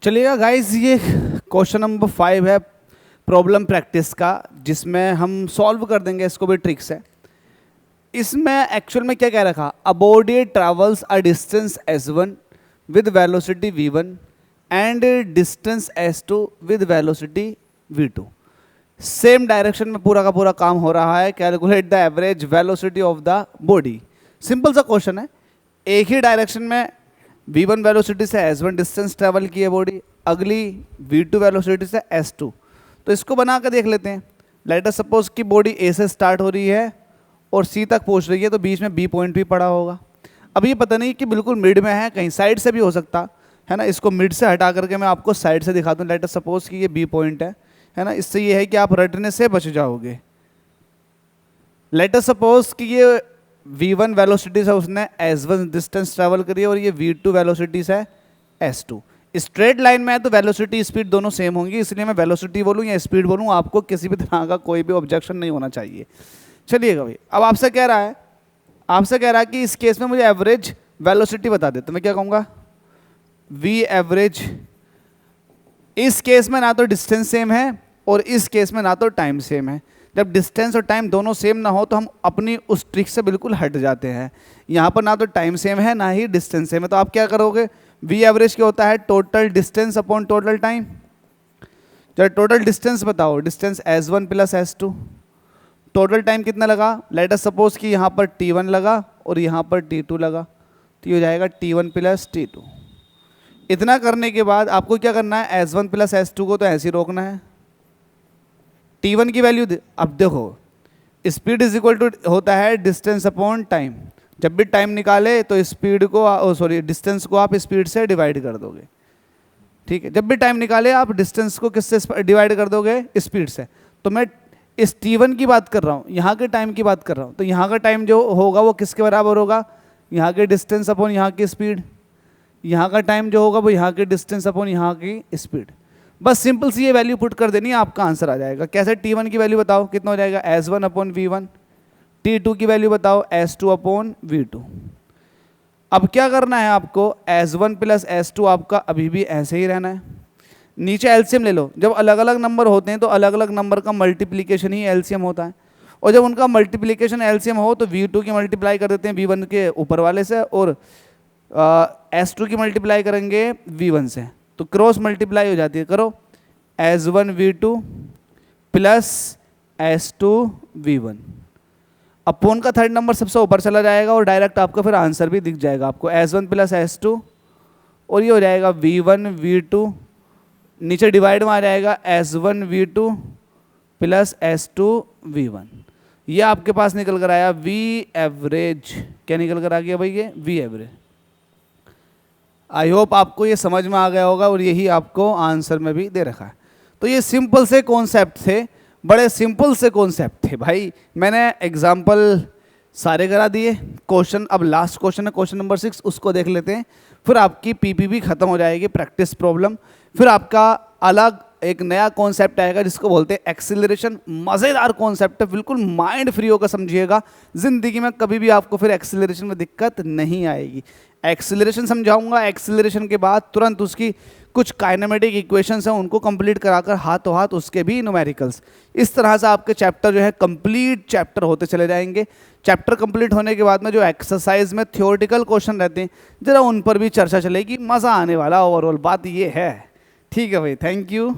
चलिएगा गाइस, ये question number 5 है प्रॉब्लम प्रैक्टिस का, जिसमें हम सॉल्व कर देंगे इसको भी ट्रिक्स है। इसमें एक्चुअल में क्या कह रखा, a body travels a distance s1 with velocity v1 and distance s2 with velocity v2। Same direction में पूरा का पूरा काम हो रहा है। Calculate the average velocity of the body. Simple सा क्वेश्चन है। एक ही डायरेक्शन में v1 वेलोसिटी से s1 डिस्टेंस ट्रेवल की है बॉडी, अगली v2 वेलोसिटी से s2। तो इसको बना कर देख लेते हैं। लेट अस सपोज कि बॉडी a से स्टार्ट हो रही है और c तक पहुंच रही है, तो बीच में b पॉइंट भी पड़ा होगा। अब ये पता नहीं कि बिल्कुल मिड में है, कहीं साइड से भी हो सकता है ना। इसको मिड से हटा करके मैं आपको साइड से दिखा दूँ। लेट अस सपोज कि ये b पॉइंट है ना। इससे ये है कि आप रटने से बच जाओगे। लेट अस सपोज कि ये v1 वेलोसिटी से उसने s1 डिस्टेंस ट्रेवल करी है और ये v2 वेलोसिटी से s2। स्ट्रेट लाइन में है तो वेलोसिटी स्पीड दोनों सेम होंगी, इसलिए मैं वेलोसिटी बोलूँ या स्पीड बोलूँ, आपको किसी भी तरह का कोई भी ऑब्जेक्शन नहीं होना चाहिए। चलिएगा भाई, अब आपसे कह रहा है कि इस केस में मुझे एवरेज वेलोसिटी बता दे, तो मैं क्या कहूँगा, v एवरेज। इस केस में ना तो डिस्टेंस सेम है और इस केस में ना तो टाइम सेम है। जब डिस्टेंस और टाइम दोनों सेम ना हो तो हम अपनी उस ट्रिक से बिल्कुल हट जाते हैं। यहाँ पर ना तो टाइम सेम है ना ही डिस्टेंस सेम है, तो आप क्या करोगे, v एवरेज क्या होता है, total distance upon total time. जब टोटल डिस्टेंस बताओ, distance s1 plus s2, total time कितना लगा। लेट अस सपोज कि यहाँ पर t1 लगा और यहाँ पर t2 लगा, तो ये हो जाएगा t1 प्लस t2। इतना करने के बाद आपको क्या करना है, s1 प्लस s2 को तो ऐसे ही रोकना है। t1 की वैल्यू अब देखो, स्पीड इज इक्वल टू होता है डिस्टेंस अपॉन टाइम। जब भी टाइम निकाले तो स्पीड को डिस्टेंस को आप स्पीड से डिवाइड कर दोगे। ठीक है, जब भी टाइम निकाले आप डिस्टेंस को किससे डिवाइड कर दोगे, स्पीड से। तो मैं इस t1 की बात कर रहा हूँ, यहाँ के टाइम की बात कर रहा हूँ। तो यहाँ का टाइम जो होगा वो किसके बराबर होगा, यहाँ के डिस्टेंस अपॉन यहाँ की स्पीड। यहाँ का टाइम जो होगा वो यहाँ के डिस्टेंस अपॉन यहाँ की स्पीड। बस सिंपल सी ये वैल्यू पुट कर देनी है, आपका आंसर आ जाएगा। कैसे, t1 की वैल्यू बताओ कितना हो जाएगा, s1 अपॉन v1। t2 की वैल्यू बताओ s2 अपॉन v2। अब क्या करना है आपको, s1 प्लस s2 आपका अभी भी ऐसे ही रहना है। नीचे एलसीएम ले लो। जब अलग अलग नंबर होते हैं तो अलग अलग नंबर का मल्टीप्लीकेशन ही एलसीएम होता है, और जब उनका मल्टीप्लीकेशन एलसीएम हो तो v2 की मल्टीप्लाई कर देते हैं v1 के ऊपर वाले से, और s2 की मल्टीप्लाई करेंगे v1 से, तो क्रॉस मल्टीप्लाई हो जाती है। करो, s1 v2 plus s2 v1 upon का थर्ड नंबर सबसे ऊपर चला जाएगा और डायरेक्ट आपका फिर आंसर भी दिख जाएगा आपको, s1 प्लस s2, और ये हो जाएगा v1 v2, नीचे डिवाइड में आ जाएगा s1 v2 plus s2 v1। ये आपके पास निकल कर आया v एवरेज। क्या निकल कर आ गया भाई, ये v एवरेज। आई होप आपको ये समझ में आ गया होगा, और यही आपको आंसर में भी दे रखा है। तो ये सिंपल से कॉन्सेप्ट थे, बड़े सिंपल से कॉन्सेप्ट थे भाई। मैंने एग्जाम्पल सारे करा दिए। क्वेश्चन, अब लास्ट क्वेश्चन है क्वेश्चन नंबर 6, उसको देख लेते हैं। फिर आपकी पीपीबी खत्म हो जाएगी, प्रैक्टिस प्रॉब्लम। फिर आपका अलग एक नया कॉन्सेप्ट आएगा जिसको बोलते हैं एक्सीलरेशन। मज़ेदार कॉन्सेप्ट है, बिल्कुल माइंड फ्री होकर समझिएगा। ज़िंदगी में कभी भी आपको फिर एक्सीलरेशन में दिक्कत नहीं आएगी। एक्सीलरेशन समझाऊंगा, एक्सीलरेशन के बाद तुरंत उसकी कुछ काइनेमेटिक इक्वेशंस हैं, उनको कंप्लीट कराकर हाथों हाथ उसके भी न्यूमेरिकल्स। इस तरह से आपके चैप्टर जो है कंप्लीट चैप्टर होते चले जाएंगे। चैप्टर कंप्लीट होने के बाद में जो एक्सरसाइज में थ्योरेटिकल क्वेश्चन रहते हैं, जरा उन पर भी चर्चा चलेगी। मज़ा आने वाला ओवरऑल बात ये है। ठीक है भाई, थैंक यू।